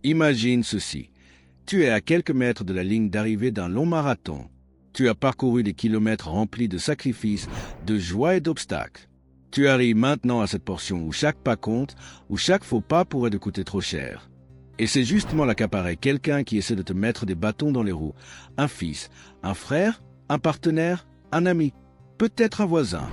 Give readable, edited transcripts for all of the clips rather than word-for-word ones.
Imagine ceci. Tu es à quelques mètres de la ligne d'arrivée d'un long marathon. Tu as parcouru des kilomètres remplis de sacrifices, de joie et d'obstacles. Tu arrives maintenant à cette portion où chaque pas compte, où chaque faux pas pourrait te coûter trop cher. Et c'est justement là qu'apparaît quelqu'un qui essaie de te mettre des bâtons dans les roues. Un fils, un frère, un partenaire, un ami, peut-être un voisin.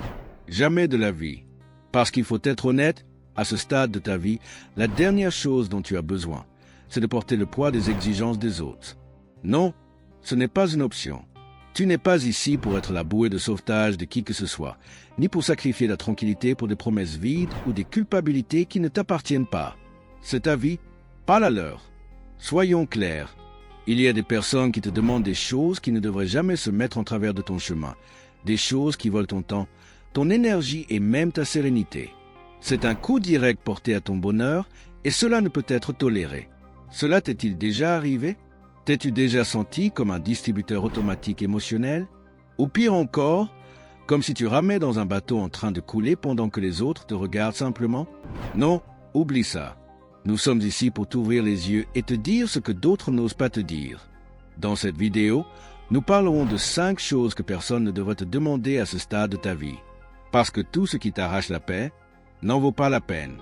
Jamais de la vie. Parce qu'il faut être honnête, à ce stade de ta vie, la dernière chose dont tu as besoin, c'est de porter le poids des exigences des autres. Non, ce n'est pas une option. Tu n'es pas ici pour être la bouée de sauvetage de qui que ce soit, ni pour sacrifier la tranquillité pour des promesses vides ou des culpabilités qui ne t'appartiennent pas. C'est ta vie, pas la leur. Soyons clairs. Il y a des personnes qui te demandent des choses qui ne devraient jamais se mettre en travers de ton chemin, des choses qui volent ton temps, ton énergie et même ta sérénité. C'est un coup direct porté à ton bonheur et cela ne peut être toléré. Cela t'est-il déjà arrivé? T'es-tu déjà senti comme un distributeur automatique émotionnel? Ou pire encore, comme si tu ramais dans un bateau en train de couler pendant que les autres te regardent simplement? Non, oublie ça. Nous sommes ici pour t'ouvrir les yeux et te dire ce que d'autres n'osent pas te dire. Dans cette vidéo, nous parlerons de 5 choses que personne ne devrait te demander à ce stade de ta vie. Parce que tout ce qui t'arrache la paix n'en vaut pas la peine.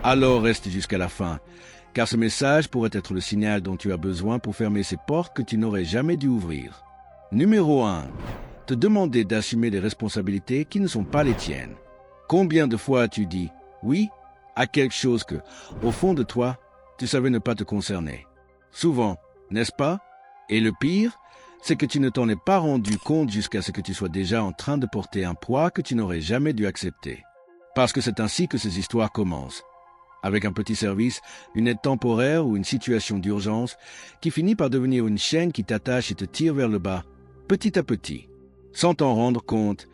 Alors reste jusqu'à la fin, car ce message pourrait être le signal dont tu as besoin pour fermer ces portes que tu n'aurais jamais dû ouvrir. Numéro 1. Te demander d'assumer des responsabilités qui ne sont pas les tiennes. Combien de fois as-tu dit « oui » à quelque chose que, au fond de toi, tu savais ne pas te concerner? Souvent, n'est-ce pas? Et le pire, c'est que tu ne t'en es pas rendu compte jusqu'à ce que tu sois déjà en train de porter un poids que tu n'aurais jamais dû accepter. Parce que c'est ainsi que ces histoires commencent. Avec un petit service, une aide temporaire ou une situation d'urgence qui finit par devenir une chaîne qui t'attache et te tire vers le bas, petit à petit. Sans t'en rendre compte,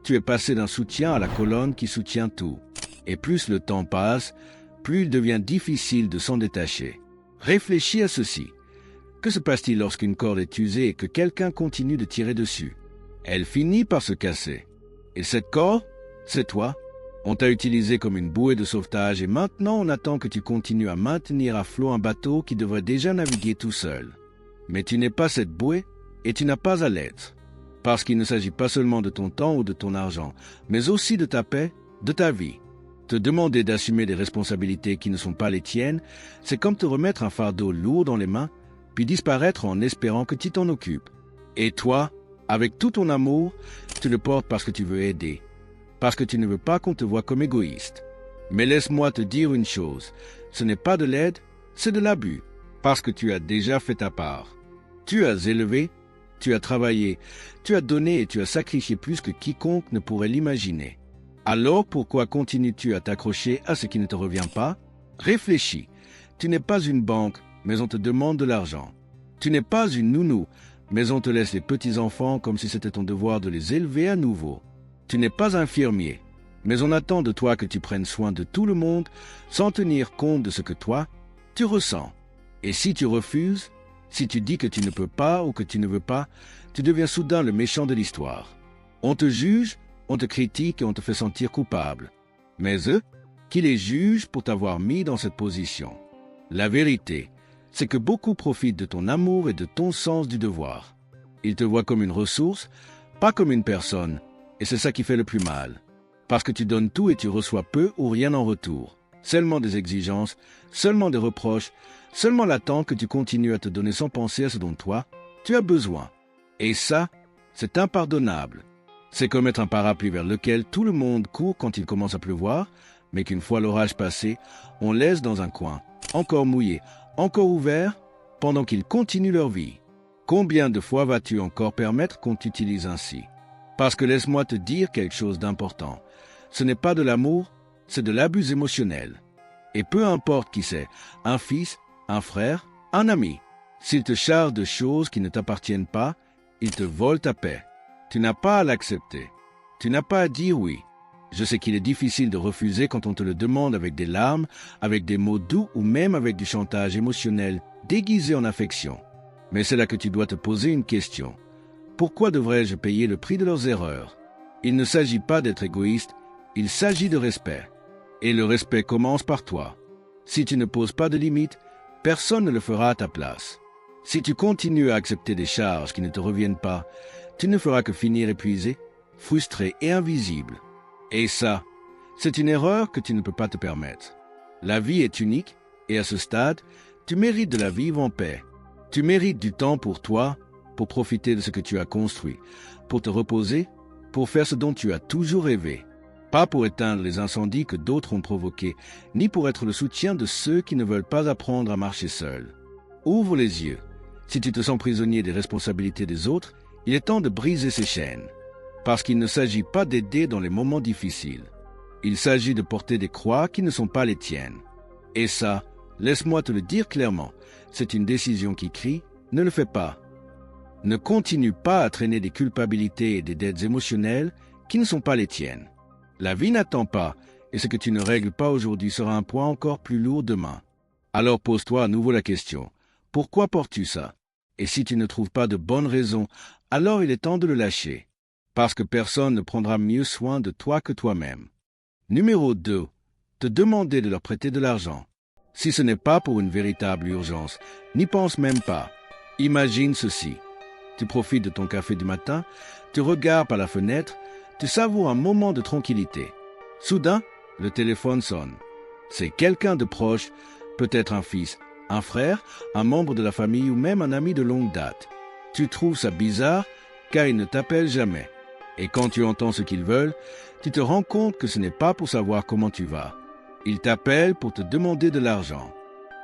tu es passé d'un soutien à la colonne qui soutient tout. Et plus le temps passe, plus il devient difficile de s'en détacher. Réfléchis à ceci. Que se passe-t-il lorsqu'une corde est usée et que quelqu'un continue de tirer dessus? Elle finit par se casser. Et cette corde, c'est toi. On t'a utilisé comme une bouée de sauvetage et maintenant on attend que tu continues à maintenir à flot un bateau qui devrait déjà naviguer tout seul. Mais tu n'es pas cette bouée et tu n'as pas à l'être. Parce qu'il ne s'agit pas seulement de ton temps ou de ton argent, mais aussi de ta paix, de ta vie. Te demander d'assumer des responsabilités qui ne sont pas les tiennes, c'est comme te remettre un fardeau lourd dans les mains, puis disparaître en espérant que tu t'en occupes. Et toi, avec tout ton amour, tu le portes parce que tu veux aider, parce que tu ne veux pas qu'on te voie comme égoïste. Mais laisse-moi te dire une chose, ce n'est pas de l'aide, c'est de l'abus, parce que tu as déjà fait ta part. Tu as élevé, tu as travaillé, tu as donné et tu as sacrifié plus que quiconque ne pourrait l'imaginer. Alors pourquoi continues-tu à t'accrocher à ce qui ne te revient pas? Réfléchis, tu n'es pas une banque, mais on te demande de l'argent. Tu n'es pas une nounou, mais on te laisse les petits-enfants comme si c'était ton devoir de les élever à nouveau. Tu n'es pas infirmier, mais on attend de toi que tu prennes soin de tout le monde sans tenir compte de ce que toi, tu ressens. Et si tu refuses, si tu dis que tu ne peux pas ou que tu ne veux pas, tu deviens soudain le méchant de l'histoire. On te juge, on te critique et on te fait sentir coupable. Mais eux, qui les jugent pour t'avoir mis dans cette position? La vérité, c'est que beaucoup profitent de ton amour et de ton sens du devoir. Ils te voient comme une ressource, pas comme une personne, et c'est ça qui fait le plus mal. Parce que tu donnes tout et tu reçois peu ou rien en retour. Seulement des exigences, seulement des reproches, seulement l'attente que tu continues à te donner sans penser à ce dont toi, tu as besoin. Et ça, c'est impardonnable. C'est comme être un parapluie vers lequel tout le monde court quand il commence à pleuvoir, mais qu'une fois l'orage passé, on laisse dans un coin, encore mouillé, encore ouvert, pendant qu'ils continuent leur vie. Combien de fois vas-tu encore permettre qu'on t'utilise ainsi? Parce que laisse-moi te dire quelque chose d'important. Ce n'est pas de l'amour, c'est de l'abus émotionnel. Et peu importe qui c'est, un fils, un frère, un ami, s'il te charge de choses qui ne t'appartiennent pas, il te vole ta paix. Tu n'as pas à l'accepter. Tu n'as pas à dire oui. Je sais qu'il est difficile de refuser quand on te le demande avec des larmes, avec des mots doux ou même avec du chantage émotionnel déguisé en affection. Mais c'est là que tu dois te poser une question. Pourquoi devrais-je payer le prix de leurs erreurs? Il ne s'agit pas d'être égoïste, il s'agit de respect. Et le respect commence par toi. Si tu ne poses pas de limites, Personne ne le fera à ta place. Si tu continues à accepter des charges qui ne te reviennent pas, tu ne feras que finir épuisé, frustré et invisible. Et ça, c'est une erreur que tu ne peux pas te permettre. La vie est unique et à ce stade, tu mérites de la vivre en paix. Tu mérites du temps pour toi, pour profiter de ce que tu as construit, pour te reposer, pour faire ce dont tu as toujours rêvé. Pas pour éteindre les incendies que d'autres ont provoqués, ni pour être le soutien de ceux qui ne veulent pas apprendre à marcher seuls. Ouvre les yeux. Si tu te sens prisonnier des responsabilités des autres, il est temps de briser ces chaînes. Parce qu'il ne s'agit pas d'aider dans les moments difficiles. Il s'agit de porter des croix qui ne sont pas les tiennes. Et ça, laisse-moi te le dire clairement, c'est une décision qui crie « Ne le fais pas ». Ne continue pas à traîner des culpabilités et des dettes émotionnelles qui ne sont pas les tiennes. La vie n'attend pas, et ce que tu ne règles pas aujourd'hui sera un poids encore plus lourd demain. Alors pose-toi à nouveau la question, pourquoi portes-tu ça? Et si tu ne trouves pas de bonnes raisons, alors il est temps de le lâcher, parce que personne ne prendra mieux soin de toi que toi-même. Numéro 2. Te demander de leur prêter de l'argent. Si ce n'est pas pour une véritable urgence, n'y pense même pas. Imagine ceci. Tu profites de ton café du matin, tu regardes par la fenêtre, tu savoures un moment de tranquillité. Soudain, le téléphone sonne. C'est quelqu'un de proche, peut-être un fils, un frère, un membre de la famille ou même un ami de longue date. Tu trouves ça bizarre car ils ne t'appellent jamais. Et quand tu entends ce qu'ils veulent, tu te rends compte que ce n'est pas pour savoir comment tu vas. Ils t'appellent pour te demander de l'argent.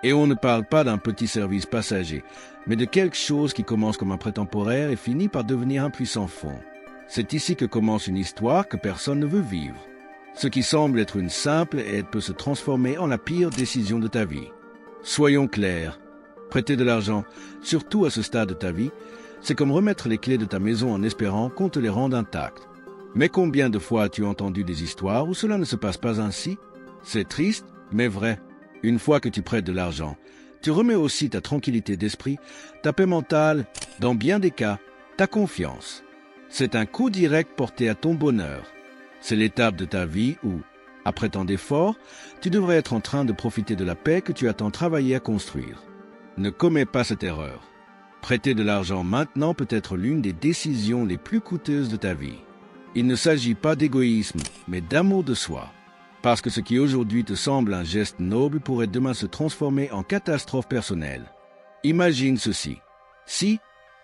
Et on ne parle pas d'un petit service passager, mais de quelque chose qui commence comme un prêt temporaire et finit par devenir un puissant fonds. C'est ici que commence une histoire que personne ne veut vivre. Ce qui semble être une simple aide peut se transformer en la pire décision de ta vie. Soyons clairs, prêter de l'argent, surtout à ce stade de ta vie, c'est comme remettre les clés de ta maison en espérant qu'on te les rende intactes. Mais combien de fois as-tu entendu des histoires où cela ne se passe pas ainsi? C'est triste, mais vrai. Une fois que tu prêtes de l'argent, tu remets aussi ta tranquillité d'esprit, ta paix mentale, dans bien des cas, ta confiance. C'est un coup direct porté à ton bonheur. C'est l'étape de ta vie où, après tant d'efforts, tu devrais être en train de profiter de la paix que tu as tant travaillé à construire. Ne commets pas cette erreur. Prêter de l'argent maintenant peut être l'une des décisions les plus coûteuses de ta vie. Il ne s'agit pas d'égoïsme, mais d'amour de soi. Parce que ce qui aujourd'hui te semble un geste noble pourrait demain se transformer en catastrophe personnelle. Imagine ceci. Si,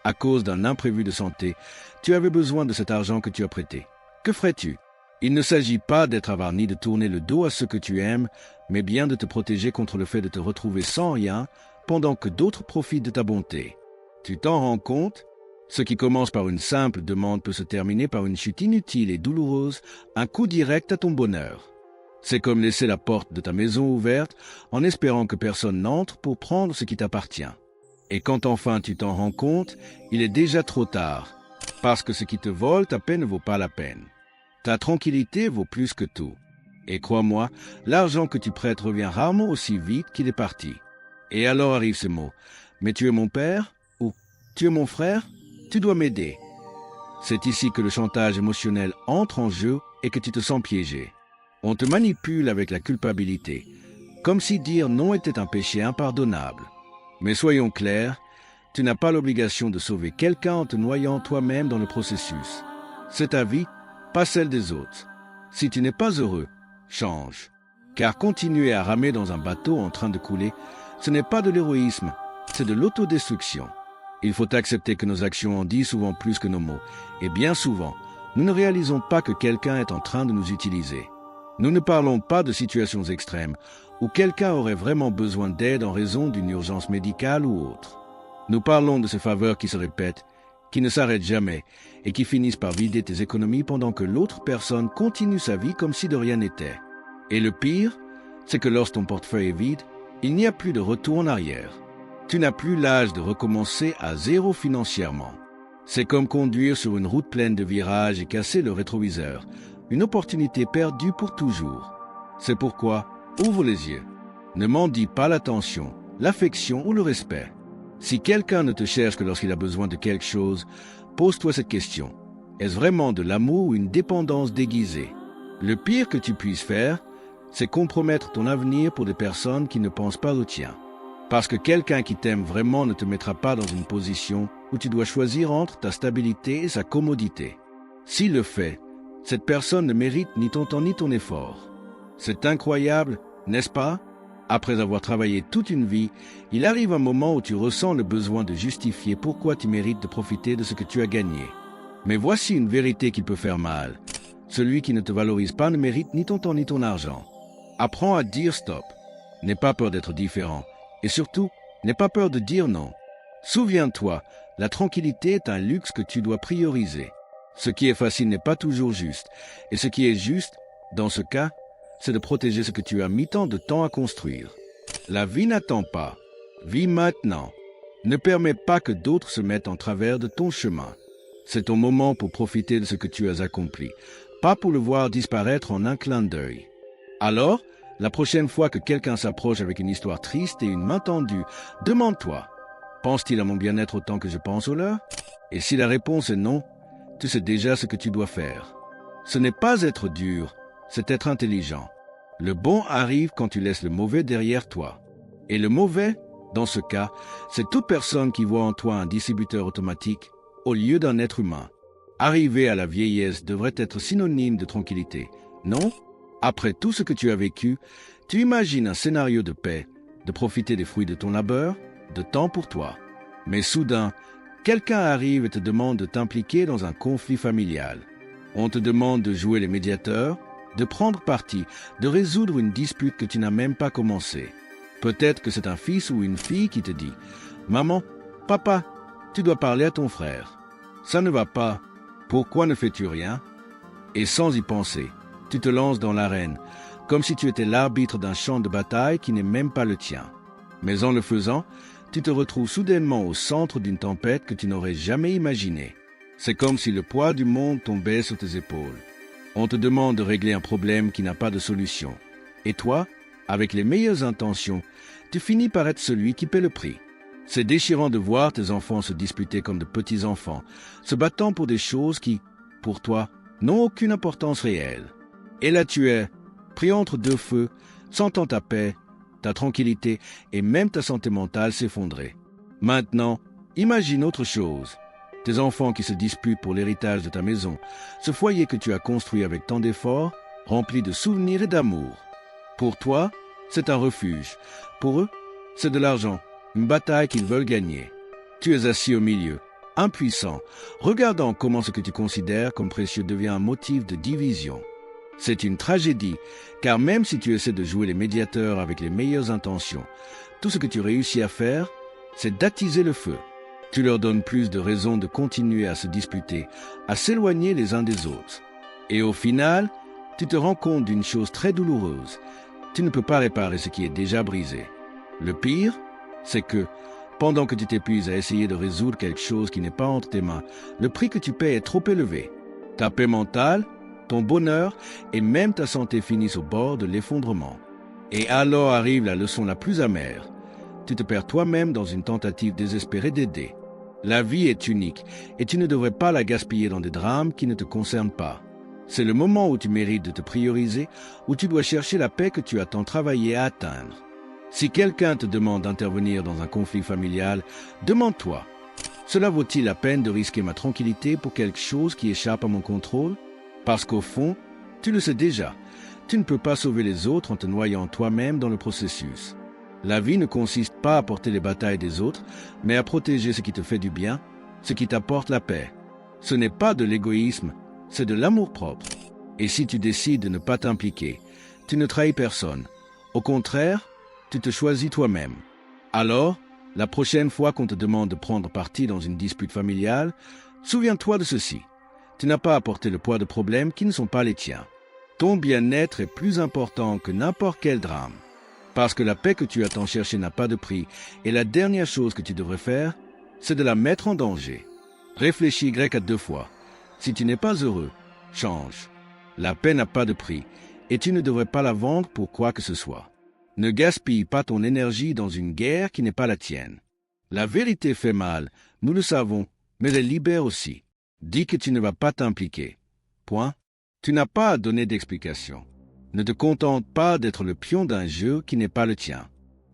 à cause d'un imprévu de santé, tu avais besoin de cet argent que tu as prêté, que ferais-tu? Il ne s'agit pas d'être avare ni de tourner le dos à ceux que tu aimes, mais bien de te protéger contre le fait de te retrouver sans rien pendant que d'autres profitent de ta bonté. Tu t'en rends compte? Ce qui commence par une simple demande peut se terminer par une chute inutile et douloureuse, un coup direct à ton bonheur. C'est comme laisser la porte de ta maison ouverte en espérant que personne n'entre pour prendre ce qui t'appartient. Et quand enfin tu t'en rends compte, il est déjà trop tard, parce que ce qui te vole ta paix ne vaut pas la peine. Ta tranquillité vaut plus que tout. Et crois-moi, l'argent que tu prêtes revient rarement aussi vite qu'il est parti. Et alors arrivent ces mots. Mais tu es mon père? Ou tu es mon frère? Tu dois m'aider. C'est ici que le chantage émotionnel entre en jeu et que tu te sens piégé. On te manipule avec la culpabilité, comme si dire non était un péché impardonnable. Mais soyons clairs, tu n'as pas l'obligation de sauver quelqu'un en te noyant toi-même dans le processus. C'est ta vie, pas celle des autres. Si tu n'es pas heureux, change. Car continuer à ramer dans un bateau en train de couler, ce n'est pas de l'héroïsme, c'est de l'autodestruction. Il faut accepter que nos actions en disent souvent plus que nos mots, et bien souvent, nous ne réalisons pas que quelqu'un est en train de nous utiliser. Nous ne parlons pas de situations extrêmes, où quelqu'un aurait vraiment besoin d'aide en raison d'une urgence médicale ou autre. Nous parlons de ces faveurs qui se répètent, qui ne s'arrêtent jamais, et qui finissent par vider tes économies pendant que l'autre personne continue sa vie comme si de rien n'était. Et le pire, c'est que lorsque ton portefeuille est vide, il n'y a plus de retour en arrière. Tu n'as plus l'âge de recommencer à zéro financièrement. C'est comme conduire sur une route pleine de virages et casser le rétroviseur. Une opportunité perdue pour toujours. C'est pourquoi, ouvre les yeux. Ne mendie pas l'attention, l'affection ou le respect. Si quelqu'un ne te cherche que lorsqu'il a besoin de quelque chose, pose-toi cette question. Est-ce vraiment de l'amour ou une dépendance déguisée? Le pire que tu puisses faire, c'est compromettre ton avenir pour des personnes qui ne pensent pas au tien. Parce que quelqu'un qui t'aime vraiment ne te mettra pas dans une position où tu dois choisir entre ta stabilité et sa commodité. S'il le fait, cette personne ne mérite ni ton temps ni ton effort. C'est incroyable, n'est-ce pas? Après avoir travaillé toute une vie, il arrive un moment où tu ressens le besoin de justifier pourquoi tu mérites de profiter de ce que tu as gagné. Mais voici une vérité qui peut faire mal. Celui qui ne te valorise pas ne mérite ni ton temps ni ton argent. Apprends à dire stop. N'aie pas peur d'être différent. Et surtout, n'aie pas peur de dire non. Souviens-toi, la tranquillité est un luxe que tu dois prioriser. Ce qui est facile n'est pas toujours juste. Et ce qui est juste, dans ce cas, c'est de protéger ce que tu as mis tant de temps à construire. La vie n'attend pas. Vis maintenant. Ne permets pas que d'autres se mettent en travers de ton chemin. C'est ton moment pour profiter de ce que tu as accompli, pas pour le voir disparaître en un clin d'œil. Alors, la prochaine fois que quelqu'un s'approche avec une histoire triste et une main tendue, demande-toi, pense-t-il à mon bien-être autant que je pense au leur? Et si la réponse est non, tu sais déjà ce que tu dois faire. Ce n'est pas être dur, c'est être intelligent. Le bon arrive quand tu laisses le mauvais derrière toi. Et le mauvais, dans ce cas, c'est toute personne qui voit en toi un distributeur automatique au lieu d'un être humain. Arriver à la vieillesse devrait être synonyme de tranquillité, non? Après tout ce que tu as vécu, tu imagines un scénario de paix, de profiter des fruits de ton labeur, de temps pour toi. Mais soudain, quelqu'un arrive et te demande de t'impliquer dans un conflit familial. On te demande de jouer les médiateurs, de prendre parti, de résoudre une dispute que tu n'as même pas commencée. Peut-être que c'est un fils ou une fille qui te dit « Maman, papa, tu dois parler à ton frère. Ça ne va pas. Pourquoi ne fais-tu rien ?» Et sans y penser, tu te lances dans l'arène, comme si tu étais l'arbitre d'un champ de bataille qui n'est même pas le tien. Mais en le faisant, tu te retrouves soudainement au centre d'une tempête que tu n'aurais jamais imaginée. C'est comme si le poids du monde tombait sur tes épaules. On te demande de régler un problème qui n'a pas de solution. Et toi, avec les meilleures intentions, tu finis par être celui qui paie le prix. C'est déchirant de voir tes enfants se disputer comme de petits enfants, se battant pour des choses qui, pour toi, n'ont aucune importance réelle. Et là tu es, pris entre deux feux, sentant ta paix, ta tranquillité et même ta santé mentale s'effondrer. Maintenant, imagine autre chose. Tes enfants qui se disputent pour l'héritage de ta maison, ce foyer que tu as construit avec tant d'efforts, rempli de souvenirs et d'amour. Pour toi, c'est un refuge. Pour eux, c'est de l'argent, une bataille qu'ils veulent gagner. Tu es assis au milieu, impuissant, regardant comment ce que tu considères comme précieux devient un motif de division. C'est une tragédie, car même si tu essaies de jouer les médiateurs avec les meilleures intentions, tout ce que tu réussis à faire, c'est d'attiser le feu. Tu leur donnes plus de raisons de continuer à se disputer, à s'éloigner les uns des autres. Et au final, tu te rends compte d'une chose très douloureuse. Tu ne peux pas réparer ce qui est déjà brisé. Le pire, c'est que, pendant que tu t'épuises à essayer de résoudre quelque chose qui n'est pas entre tes mains, le prix que tu paies est trop élevé. Ta paix mentale, ton bonheur et même ta santé finissent au bord de l'effondrement. Et alors arrive la leçon la plus amère. Tu te perds toi-même dans une tentative désespérée d'aider. La vie est unique et tu ne devrais pas la gaspiller dans des drames qui ne te concernent pas. C'est le moment où tu mérites de te prioriser, où tu dois chercher la paix que tu as tant travaillé à atteindre. Si quelqu'un te demande d'intervenir dans un conflit familial, demande-toi, cela vaut-il la peine de risquer ma tranquillité pour quelque chose qui échappe à mon contrôle? Parce qu'au fond, tu le sais déjà, tu ne peux pas sauver les autres en te noyant toi-même dans le processus. La vie ne consiste pas à porter les batailles des autres, mais à protéger ce qui te fait du bien, ce qui t'apporte la paix. Ce n'est pas de l'égoïsme, c'est de l'amour-propre. Et si tu décides de ne pas t'impliquer, tu ne trahis personne. Au contraire, tu te choisis toi-même. Alors, la prochaine fois qu'on te demande de prendre parti dans une dispute familiale, souviens-toi de ceci. Tu n'as pas à porter le poids de problèmes qui ne sont pas les tiens. Ton bien-être est plus important que n'importe quel drame. Parce que la paix que tu as tant cherchée n'a pas de prix, et la dernière chose que tu devrais faire, c'est de la mettre en danger. Réfléchis grec à 2 fois. Si tu n'es pas heureux, change. La paix n'a pas de prix, et tu ne devrais pas la vendre pour quoi que ce soit. Ne gaspille pas ton énergie dans une guerre qui n'est pas la tienne. La vérité fait mal, nous le savons, mais elle libère aussi. Dis que tu ne vas pas t'impliquer. Point. Tu n'as pas à donner d'explication. Ne te contente pas d'être le pion d'un jeu qui n'est pas le tien.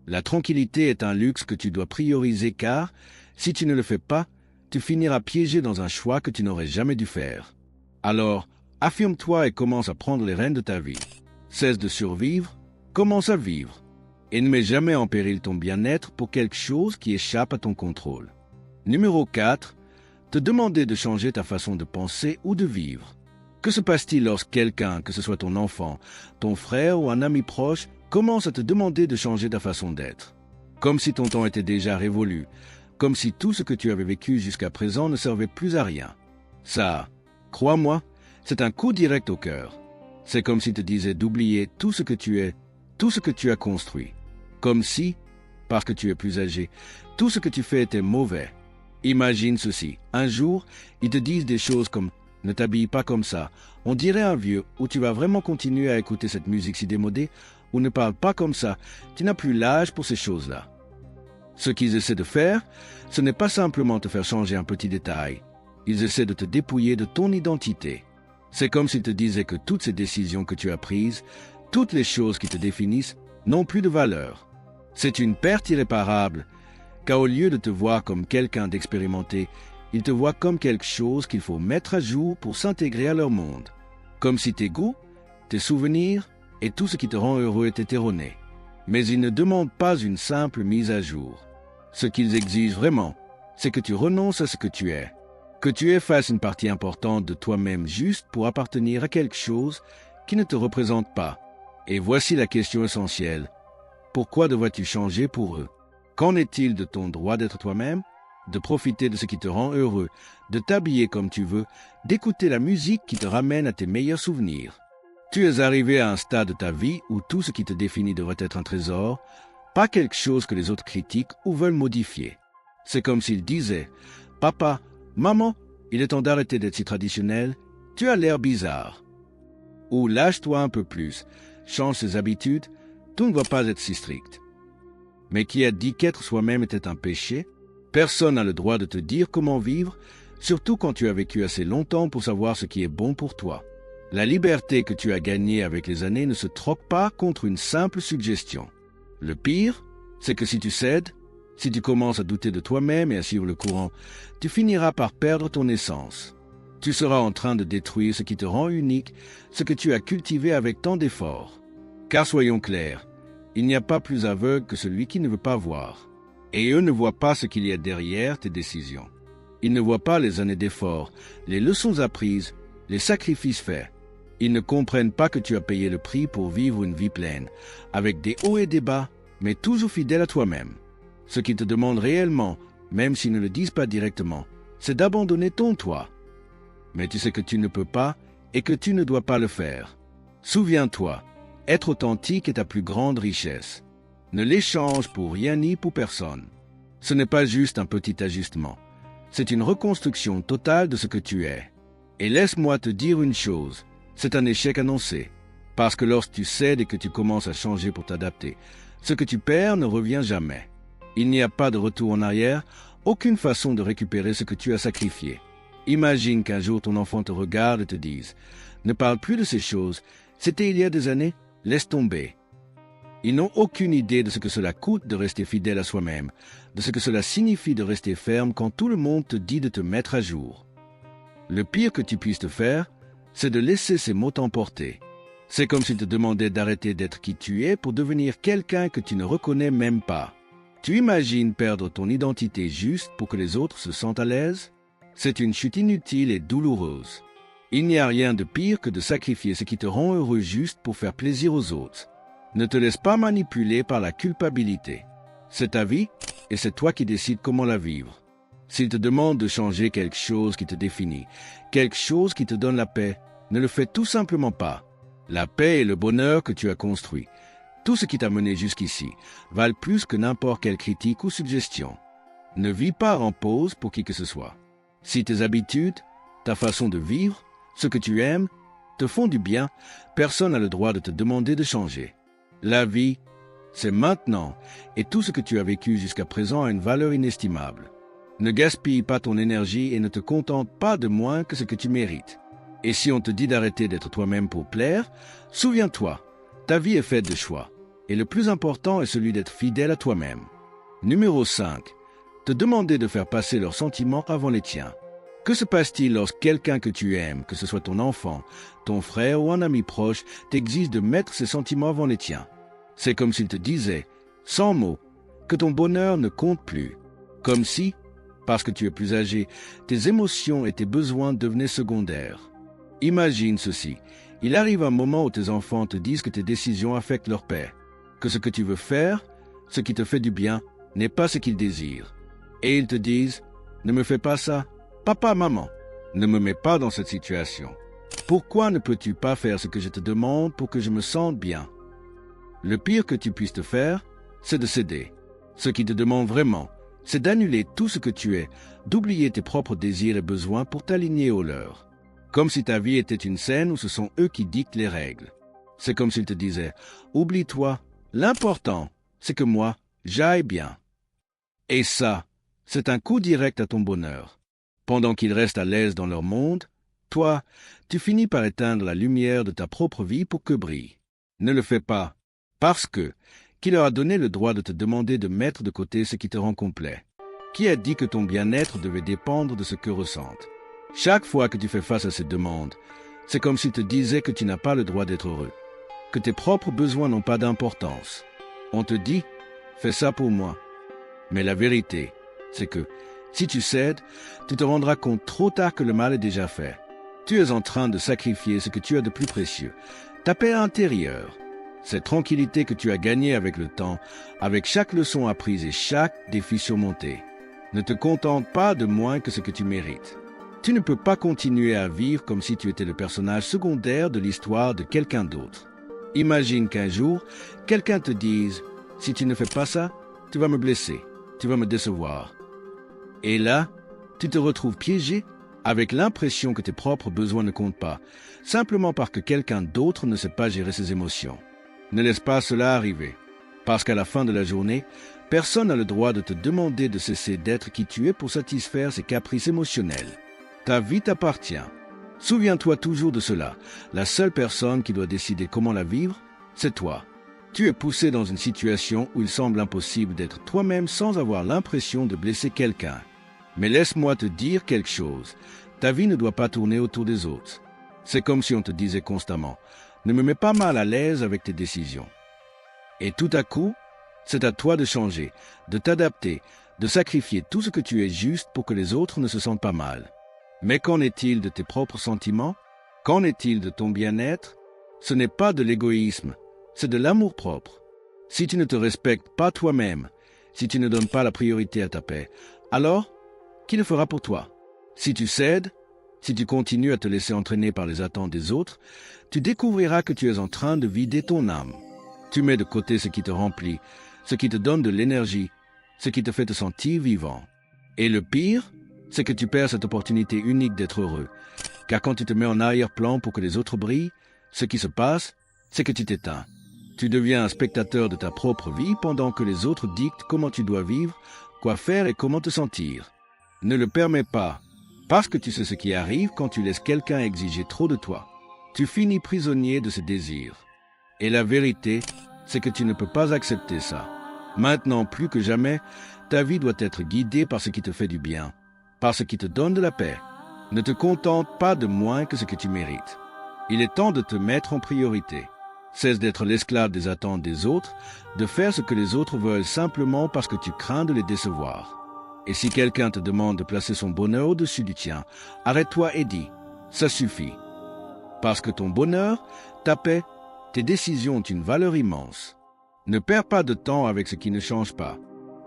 La tranquillité est un luxe que tu dois prioriser car, si tu ne le fais pas, tu finiras piégé dans un choix que tu n'aurais jamais dû faire. Alors, affirme-toi et commence à prendre les rênes de ta vie. Cesse de survivre, commence à vivre. Et ne mets jamais en péril ton bien-être pour quelque chose qui échappe à ton contrôle. Numéro 4. Te demander de changer ta façon de penser ou de vivre. Que se passe-t-il lorsque quelqu'un, que ce soit ton enfant, ton frère ou un ami proche, commence à te demander de changer ta façon d'être? Comme si ton temps était déjà révolu, comme si tout ce que tu avais vécu jusqu'à présent ne servait plus à rien. Ça, crois-moi, c'est un coup direct au cœur. C'est comme s'il te disait d'oublier tout ce que tu es, tout ce que tu as construit. Comme si, parce que tu es plus âgé, tout ce que tu fais était mauvais. Imagine ceci. Un jour, ils te disent des choses comme « Ne t'habille pas comme ça », on dirait un vieux, ou tu vas vraiment continuer à écouter cette musique si démodée, ou ne parle pas comme ça, tu n'as plus l'âge pour ces choses-là. Ce qu'ils essaient de faire, ce n'est pas simplement te faire changer un petit détail. Ils essaient de te dépouiller de ton identité. C'est comme s'ils te disaient que toutes ces décisions que tu as prises, toutes les choses qui te définissent, n'ont plus de valeur. C'est une perte irréparable, car au lieu de te voir comme quelqu'un d'expérimenté, ils te voient comme quelque chose qu'il faut mettre à jour pour s'intégrer à leur monde. Comme si tes goûts, tes souvenirs et tout ce qui te rend heureux étaient erronés. Mais ils ne demandent pas une simple mise à jour. Ce qu'ils exigent vraiment, c'est que tu renonces à ce que tu es, que tu effaces une partie importante de toi-même juste pour appartenir à quelque chose qui ne te représente pas. Et voici la question essentielle. Pourquoi devrais-tu changer pour eux? Qu'en est-il de ton droit d'être toi-même, de profiter de ce qui te rend heureux, de t'habiller comme tu veux, d'écouter la musique qui te ramène à tes meilleurs souvenirs? Tu es arrivé à un stade de ta vie où tout ce qui te définit devrait être un trésor, pas quelque chose que les autres critiquent ou veulent modifier. C'est comme s'ils disaient « Papa, maman, il est temps d'arrêter d'être si traditionnel, tu as l'air bizarre. » Ou « Lâche-toi un peu plus, change tes habitudes, tout ne doit pas être si strict. » Mais qui a dit qu'être soi-même était un péché? Personne n'a le droit de te dire comment vivre, surtout quand tu as vécu assez longtemps pour savoir ce qui est bon pour toi. La liberté que tu as gagnée avec les années ne se troque pas contre une simple suggestion. Le pire, c'est que si tu cèdes, si tu commences à douter de toi-même et à suivre le courant, tu finiras par perdre ton essence. Tu seras en train de détruire ce qui te rend unique, ce que tu as cultivé avec tant d'efforts. Car soyons clairs, il n'y a pas plus aveugle que celui qui ne veut pas voir. Et eux ne voient pas ce qu'il y a derrière tes décisions. Ils ne voient pas les années d'efforts, les leçons apprises, les sacrifices faits. Ils ne comprennent pas que tu as payé le prix pour vivre une vie pleine, avec des hauts et des bas, mais toujours fidèle à toi-même. Ce qu'ils te demandent réellement, même s'ils ne le disent pas directement, c'est d'abandonner ton toi. Mais tu sais que tu ne peux pas et que tu ne dois pas le faire. Souviens-toi, être authentique est ta plus grande richesse. Ne l'échange pour rien ni pour personne. Ce n'est pas juste un petit ajustement. C'est une reconstruction totale de ce que tu es. Et laisse-moi te dire une chose, c'est un échec annoncé. Parce que lorsque tu cèdes et que tu commences à changer pour t'adapter, ce que tu perds ne revient jamais. Il n'y a pas de retour en arrière, aucune façon de récupérer ce que tu as sacrifié. Imagine qu'un jour ton enfant te regarde et te dise « Ne parle plus de ces choses, c'était il y a des années, laisse tomber ». Ils n'ont aucune idée de ce que cela coûte de rester fidèle à soi-même, de ce que cela signifie de rester ferme quand tout le monde te dit de te mettre à jour. Le pire que tu puisses te faire, c'est de laisser ces mots t'emporter. C'est comme s'ils te demandaient d'arrêter d'être qui tu es pour devenir quelqu'un que tu ne reconnais même pas. Tu imagines perdre ton identité juste pour que les autres se sentent à l'aise? C'est une chute inutile et douloureuse. Il n'y a rien de pire que de sacrifier ce qui te rend heureux juste pour faire plaisir aux autres. Ne te laisse pas manipuler par la culpabilité. C'est ta vie et c'est toi qui décides comment la vivre. S'il te demande de changer quelque chose qui te définit, quelque chose qui te donne la paix, ne le fais tout simplement pas. La paix et le bonheur que tu as construit, tout ce qui t'a mené jusqu'ici, valent plus que n'importe quelle critique ou suggestion. Ne vis pas en pause pour qui que ce soit. Si tes habitudes, ta façon de vivre, ce que tu aimes, te font du bien, personne n'a le droit de te demander de changer. La vie, c'est maintenant, et tout ce que tu as vécu jusqu'à présent a une valeur inestimable. Ne gaspille pas ton énergie et ne te contente pas de moins que ce que tu mérites. Et si on te dit d'arrêter d'être toi-même pour plaire, souviens-toi, ta vie est faite de choix. Et le plus important est celui d'être fidèle à toi-même. Numéro 5. Te demander de faire passer leurs sentiments avant les tiens. Que se passe-t-il lorsque quelqu'un que tu aimes, que ce soit ton enfant, ton frère ou un ami proche, t'exige de mettre ses sentiments avant les tiens? C'est comme s'il te disait, sans mots, que ton bonheur ne compte plus. Comme si, parce que tu es plus âgé, tes émotions et tes besoins devenaient secondaires. Imagine ceci. Il arrive un moment où tes enfants te disent que tes décisions affectent leur paix, que ce que tu veux faire, ce qui te fait du bien, n'est pas ce qu'ils désirent. Et ils te disent, ne me fais pas ça. Papa, maman, ne me mets pas dans cette situation. Pourquoi ne peux-tu pas faire ce que je te demande pour que je me sente bien? Le pire que tu puisses te faire, c'est de céder. Ce qui te demande vraiment, c'est d'annuler tout ce que tu es, d'oublier tes propres désirs et besoins pour t'aligner aux leurs. Comme si ta vie était une scène où ce sont eux qui dictent les règles. C'est comme s'ils te disaient, oublie-toi, l'important, c'est que moi, j'aille bien. Et ça, c'est un coup direct à ton bonheur. Pendant qu'ils restent à l'aise dans leur monde, toi, tu finis par éteindre la lumière de ta propre vie pour que brille. Ne le fais pas, parce que, qui leur a donné le droit de te demander de mettre de côté ce qui te rend complet? Qui a dit que ton bien-être devait dépendre de ce que ressentent? Chaque fois que tu fais face à ces demandes, c'est comme s'ils te disaient que tu n'as pas le droit d'être heureux, que tes propres besoins n'ont pas d'importance. On te dit, fais ça pour moi. Mais la vérité, c'est que, si tu cèdes, tu te rendras compte trop tard que le mal est déjà fait. Tu es en train de sacrifier ce que tu as de plus précieux, ta paix intérieure, cette tranquillité que tu as gagnée avec le temps, avec chaque leçon apprise et chaque défi surmonté. Ne te contente pas de moins que ce que tu mérites. Tu ne peux pas continuer à vivre comme si tu étais le personnage secondaire de l'histoire de quelqu'un d'autre. Imagine qu'un jour, quelqu'un te dise « Si tu ne fais pas ça, tu vas me blesser, tu vas me décevoir. » Et là, tu te retrouves piégé avec l'impression que tes propres besoins ne comptent pas, simplement parce que quelqu'un d'autre ne sait pas gérer ses émotions. Ne laisse pas cela arriver, parce qu'à la fin de la journée, personne n'a le droit de te demander de cesser d'être qui tu es pour satisfaire ses caprices émotionnels. Ta vie t'appartient. Souviens-toi toujours de cela. La seule personne qui doit décider comment la vivre, c'est toi. Tu es poussé dans une situation où il semble impossible d'être toi-même sans avoir l'impression de blesser quelqu'un. Mais laisse-moi te dire quelque chose. Ta vie ne doit pas tourner autour des autres. C'est comme si on te disait constamment « Ne me mets pas mal à l'aise avec tes décisions ». Et tout à coup, c'est à toi de changer, de t'adapter, de sacrifier tout ce que tu es juste pour que les autres ne se sentent pas mal. Mais qu'en est-il de tes propres sentiments? Qu'en est-il de ton bien-être? Ce n'est pas de l'égoïsme, c'est de l'amour-propre. Si tu ne te respectes pas toi-même, si tu ne donnes pas la priorité à ta paix, alors, qui le fera pour toi? Si tu cèdes, si tu continues à te laisser entraîner par les attentes des autres, tu découvriras que tu es en train de vider ton âme. Tu mets de côté ce qui te remplit, ce qui te donne de l'énergie, ce qui te fait te sentir vivant. Et le pire, c'est que tu perds cette opportunité unique d'être heureux. Car quand tu te mets en arrière-plan pour que les autres brillent, ce qui se passe, c'est que tu t'éteins. Tu deviens un spectateur de ta propre vie pendant que les autres dictent comment tu dois vivre, quoi faire et comment te sentir. Ne le permets pas, parce que tu sais ce qui arrive quand tu laisses quelqu'un exiger trop de toi. Tu finis prisonnier de ses désirs. Et la vérité, c'est que tu ne peux pas accepter ça. Maintenant, plus que jamais, ta vie doit être guidée par ce qui te fait du bien, par ce qui te donne de la paix. Ne te contente pas de moins que ce que tu mérites. Il est temps de te mettre en priorité. Cesse d'être l'esclave des attentes des autres, de faire ce que les autres veulent simplement parce que tu crains de les décevoir. Et si quelqu'un te demande de placer son bonheur au-dessus du tien, arrête-toi et dis « ça suffit ». Parce que ton bonheur, ta paix, tes décisions ont une valeur immense. Ne perds pas de temps avec ce qui ne change pas.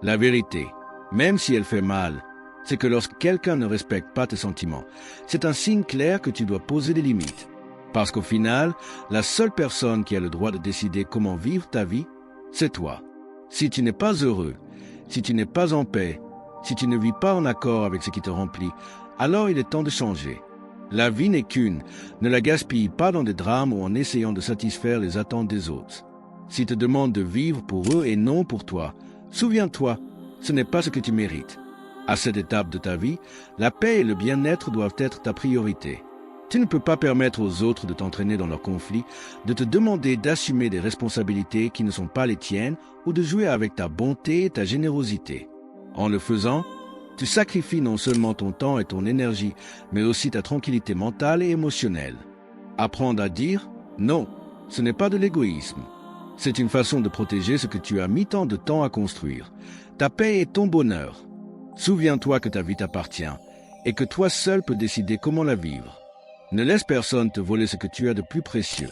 La vérité, même si elle fait mal, c'est que lorsque quelqu'un ne respecte pas tes sentiments, c'est un signe clair que tu dois poser des limites. Parce qu'au final, la seule personne qui a le droit de décider comment vivre ta vie, c'est toi. Si tu n'es pas heureux, si tu n'es pas en paix, si tu ne vis pas en accord avec ce qui te remplit, alors il est temps de changer. La vie n'est qu'une, ne la gaspille pas dans des drames ou en essayant de satisfaire les attentes des autres. S'ils te demandent de vivre pour eux et non pour toi, souviens-toi, ce n'est pas ce que tu mérites. À cette étape de ta vie, la paix et le bien-être doivent être ta priorité. Tu ne peux pas permettre aux autres de t'entraîner dans leurs conflits, de te demander d'assumer des responsabilités qui ne sont pas les tiennes ou de jouer avec ta bonté et ta générosité. En le faisant, tu sacrifies non seulement ton temps et ton énergie, mais aussi ta tranquillité mentale et émotionnelle. Apprendre à dire « non », ce n'est pas de l'égoïsme. C'est une façon de protéger ce que tu as mis tant de temps à construire, ta paix et ton bonheur. Souviens-toi que ta vie t'appartient et que toi seul peux décider comment la vivre. Ne laisse personne te voler ce que tu as de plus précieux,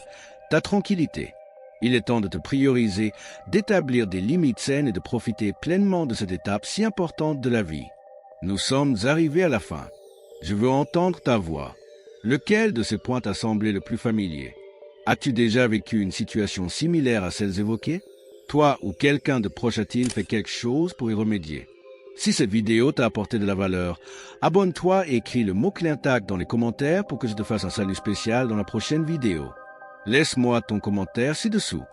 ta tranquillité. Il est temps de te prioriser, d'établir des limites saines et de profiter pleinement de cette étape si importante de la vie. Nous sommes arrivés à la fin. Je veux entendre ta voix. Lequel de ces points t'a semblé le plus familier? As-tu déjà vécu une situation similaire à celles évoquées? Toi ou quelqu'un de proche a-t-il fait quelque chose pour y remédier? Si cette vidéo t'a apporté de la valeur, abonne-toi et écris le mot-clé intact dans les commentaires pour que je te fasse un salut spécial dans la prochaine vidéo. Laisse-moi ton commentaire ci-dessous.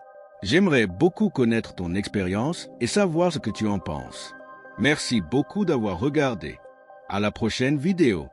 J'aimerais beaucoup connaître ton expérience et savoir ce que tu en penses. Merci beaucoup d'avoir regardé. À la prochaine vidéo.